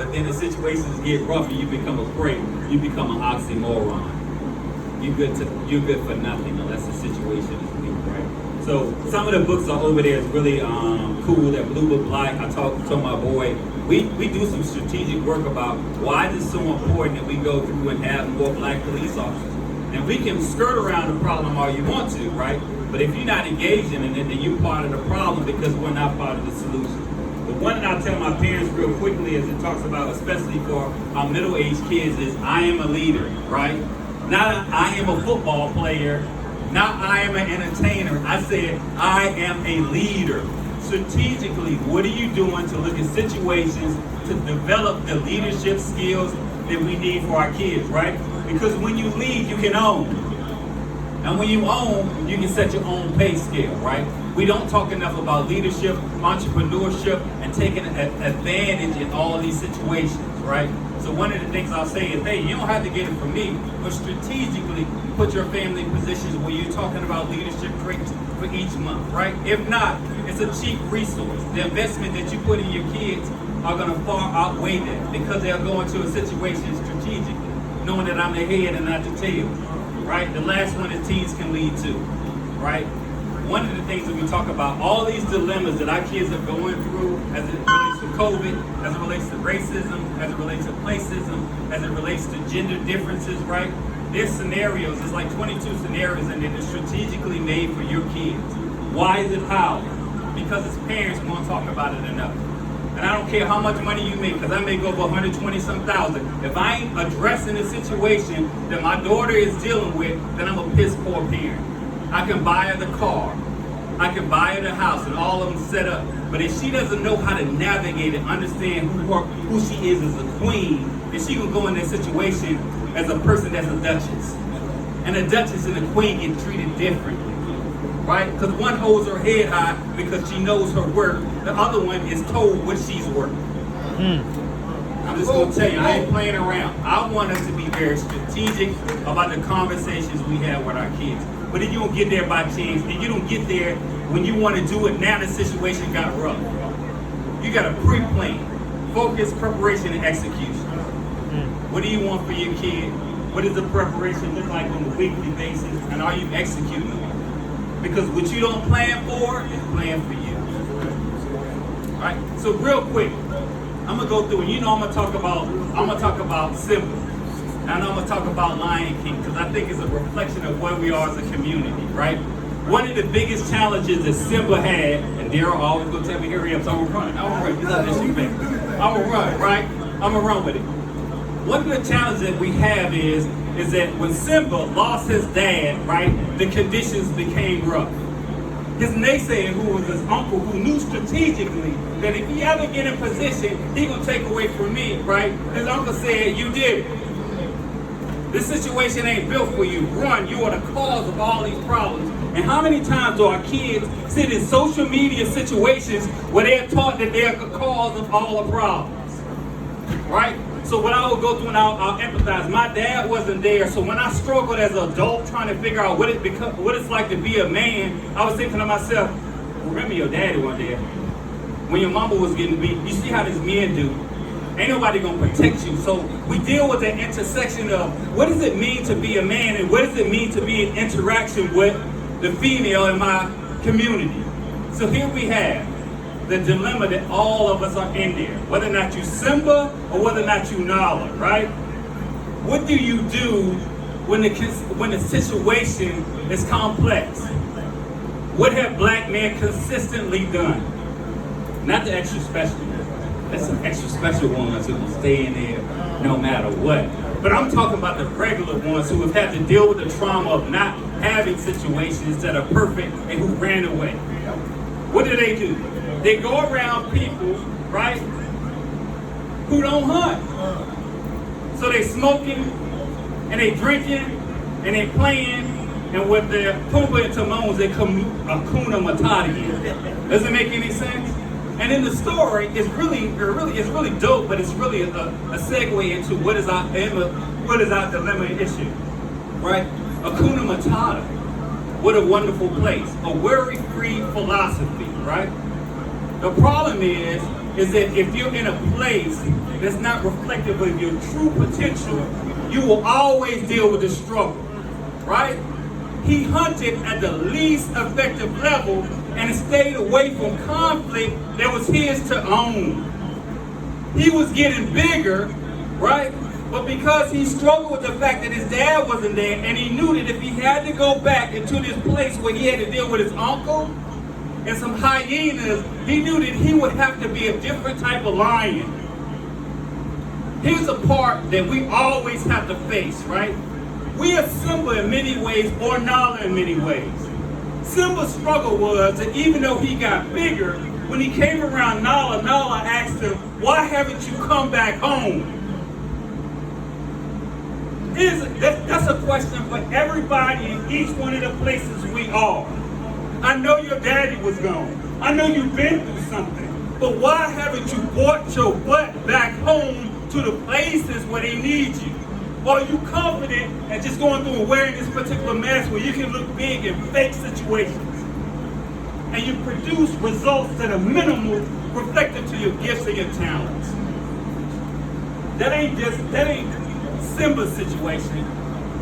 but then the situations get rough and you become a prey. You become an oxymoron. You're good for nothing unless the situation is weak, right? So some of the books are over there is really cool. That Blue Book Black, I talked to my boy. We do some strategic work about why it is so important that we go through and have more black police officers. And we can skirt around the problem all you want to, right? But if you're not engaging in it, then you're part of the problem because we're not part of the solution. The one that I tell my parents real quickly as it talks about, especially for our middle-aged kids, is I am a leader, right? Not I am a football player, not I am an entertainer. I said I am a leader. Strategically, what are you doing to look at situations to develop the leadership skills that we need for our kids, right? Because when you lead, you can own. And when you own, you can set your own pay scale, right? We don't talk enough about leadership, entrepreneurship, and taking advantage in all these situations, right? So one of the things I'll say is, hey, you don't have to get it from me, but strategically put your family in positions where you're talking about leadership traits for each month, right? If not, it's a cheap resource. The investment that you put in your kids are gonna far outweigh that because they'll go into a situation strategically, knowing that I'm the head and not the tail, right? The last one is teens can lead to, right? One of the things that we talk about, all these dilemmas that our kids are going through as it relates to COVID, as it relates to racism, as it relates to placism, as it relates to gender differences, right? There's scenarios, it's like 22 scenarios and they're strategically made for your kids. Why is it how? Because as parents, we won't talk about it enough. And I don't care how much money you make, because I make over 120-some thousand. If I ain't addressing the situation that my daughter is dealing with, then I'm a piss poor parent. I can buy her the car, I can buy her the house, and all of them set up. But if she doesn't know how to navigate and understand who she is as a queen, then she gonna go in that situation as a person that's a duchess. And a duchess and a queen get treated differently, right? Because one holds her head high because she knows her worth. The other one is told what she's worth. I'm just gonna tell you, I ain't playing around. I want us to be very strategic about the conversations we have with our kids. But if you don't get there by chance, and you don't get there when you want to do it, now the situation got rough. You got to pre-plan, focus, preparation, and execution. What do you want for your kid? What does the preparation look like on a weekly basis? And are you executing it? Because what you don't plan for is planned for you. All right. So real quick, I'm gonna go through, and I'm gonna talk about Simba. And I'm gonna talk about Lion King because I think it's a reflection of where we are as a community, right? One of the biggest challenges that Simba had, and Daryl always gonna tell me, hurry up, so I'm gonna run. He's not listening back. I'm gonna run, right? I'm gonna run with it. One of the challenges that we have is that when Simba lost his dad, right, the conditions became rough. His naysayer, who was his uncle, who knew strategically that if he ever get in position, he gonna take away from me, right? His uncle said, you did it. This situation ain't built for you. Run, you are the cause of all these problems. And how many times do our kids sit in social media situations where they're taught that they're the cause of all the problems, right? So what I would go through and I'll empathize. My dad wasn't there, so when I struggled as an adult trying to figure out what it's like to be a man, I was thinking to myself, remember your daddy one day, when your mama was getting beat, you see how these men do. Ain't nobody gonna protect you. So we deal with the intersection of what does it mean to be a man and what does it mean to be in interaction with the female in my community. So here we have the dilemma that all of us are in there, whether or not you Simba or whether or not you Nala, right? What do you do when the situation is complex? What have black men consistently done? Not the extra special ones. There's some extra special ones who will stay in there no matter what. But I'm talking about the regular ones who have had to deal with the trauma of not having situations that are perfect and who ran away. What do? They go around people, right, who don't hunt. So they smoking and they drinking and they playing, and with their Pumbaa and Timons, they come Hakuna Matata. Does it make any sense? And in the story, it's really dope, but it's really a segue into what is our dilemma and issue, right? Hakuna Matata, what a wonderful place, a worry-free philosophy, right? The problem is is that if you're in a place that's not reflective of your true potential, you will always deal with the struggle, right? He hunted at the least effective level and stayed away from conflict that was his to own. He was getting bigger, right? But because he struggled with the fact that his dad wasn't there, and he knew that if he had to go back into this place where he had to deal with his uncle and some hyenas, he knew that he would have to be a different type of lion. Here's a part that we always have to face, right? We are Simba in many ways, or Nala in many ways. Simba's struggle was that even though he got bigger, when he came around Nala, Nala asked him, "Why haven't you come back home?" That's a question for everybody in each one of the places we are. I know your daddy was gone. I know you've been through something. But why haven't you brought your butt back home to the places where they need you? Or are you confident and just going through and wearing this particular mask where you can look big in fake situations? And you produce results that are minimal, reflective to your gifts and your talents. That ain't Simba's situation.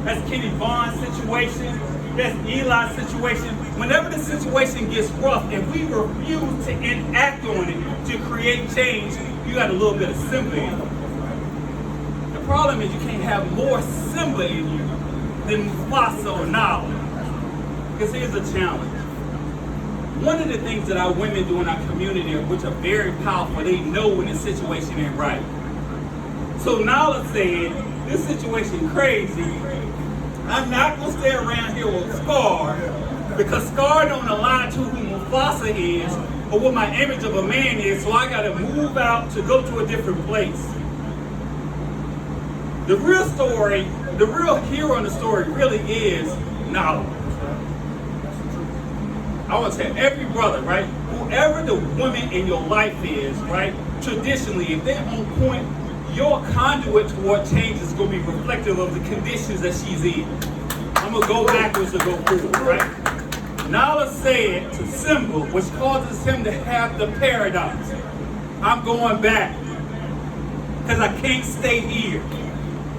That's Kenny Vaughn's situation. That's Eli's situation. Whenever the situation gets rough and we refuse to enact on it to create change, you got a little bit of Simba in you. The problem is you can't have more Simba in you than Mufasa or Nala. Because here's the challenge. One of the things that our women do in our community, which are very powerful, they know when the situation ain't right. So Nala said, "This situation crazy. I'm not gonna stay around here with Scar because Scar don't align to who Mufasa is or what my image of a man is, so I gotta move out to go to a different place." The real story, the real hero in the story really is Nala. I want to tell every brother, right? Whoever the woman in your life is, right? Traditionally, if they're on point, your conduit toward change is going to be reflective of the conditions that she's in. I'm going to go backwards to go forward, right? Nala said to Simba, which causes him to have the paradox. I'm going back because I can't stay here.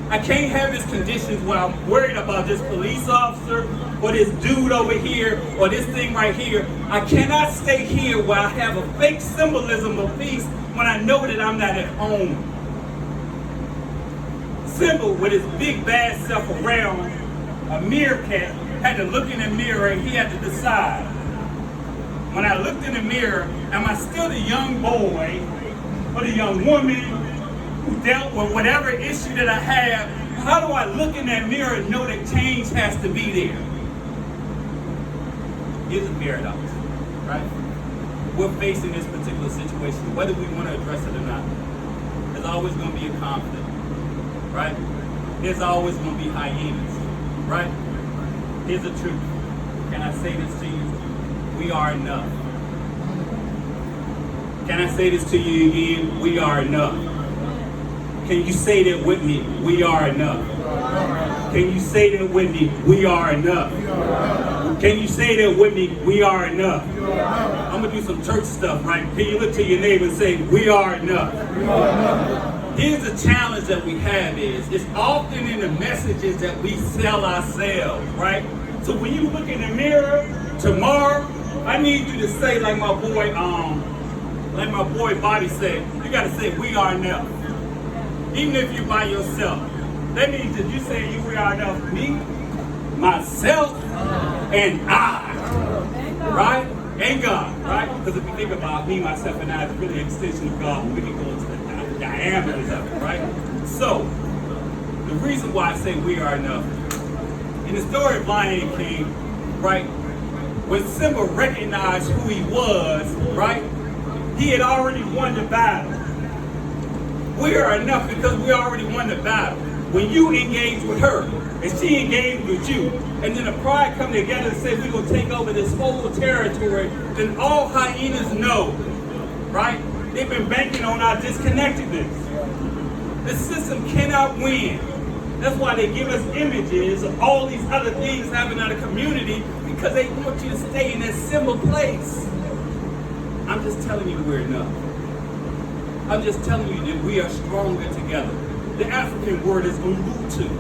I can't have this conditions where I'm worried about this police officer or this dude over here or this thing right here. I cannot stay here where I have a fake symbolism of peace when I know that I'm not at home. Simba, with his big bad self around a meerkat, had to look in the mirror and he had to decide. When I looked in the mirror, am I still the young boy or the young woman who dealt with whatever issue that I have? How do I look in that mirror and know that change has to be there? Here's a paradox, right? We're facing this particular situation, whether we want to address it or not. There's always going to be a conflict, right? There's always going to be hyenas, right? Here's the truth. Can I say this to you? We are enough. Can I say this to you again? We are enough. Can you say that with me? We are enough. Can you say that with me? We are enough. Can you say that with me? We are enough. I'm going to do some church stuff, right? Can you look to your neighbor and say, we are enough? Here's the challenge that we have is, it's often in the messages that we sell ourselves, right? So when you look in the mirror tomorrow, I need you to say like my boy Bobby said, you got to say, we are enough. Even if you're by yourself. That means that you say we are enough, me, myself, and I, right? And God, right? Because if you think about me, myself, and I, it's really an extension of God. We can go into the diameters of it, right? So, the reason why I say we are enough, in the story of Lion King, right? When Simba recognized who he was, right? He had already won the battle. We are enough because we already won the battle. When you engage with her, and she engaged with you, and then the pride come together and say we're going to take over this whole territory, then all hyenas know, right? They've been banking on our disconnectedness. The system cannot win. That's why they give us images of all these other things happening in the community, because they want you to stay in that similar place. I'm just telling you we're enough. I'm just telling you that we are stronger together. The African word is Ubuntu.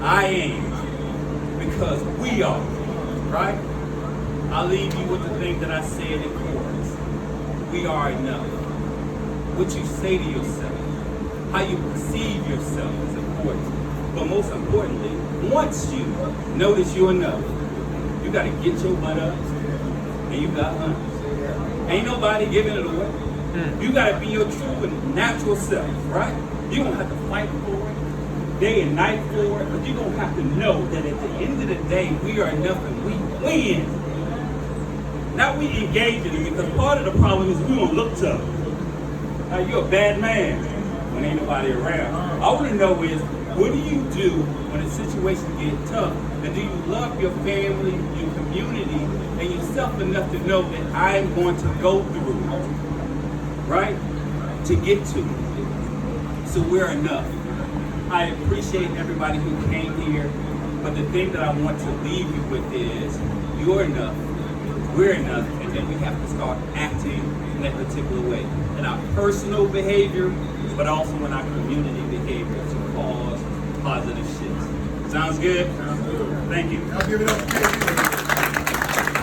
I am. Because we are. Right? I'll leave you with the thing that I said in chorus. We are enough. What you say to yourself, how you perceive yourself is important. But most importantly, once you know that you're enough, you got to get your butt up and you got hunters. Ain't nobody giving it away. You got to be your true and natural self, right? You're going to have to fight for it, day and night for it, but you're going to have to know that at the end of the day, we are enough and we win. Now we engage in it because part of the problem is we don't look tough. Like you're a bad man when ain't nobody around. I want to know is, what do you do when a situation gets tough? And do you love your family, your community, and yourself enough to know that I'm going to go through, right? To get to it. So we're enough. I appreciate everybody who came here, but the thing that I want to leave you with is, you're enough, we're enough, and then we have to start acting in that particular way. In our personal behavior, but also in our community behavior to cause positive shifts. Sounds good? Sounds good. Thank you. I'll give it up.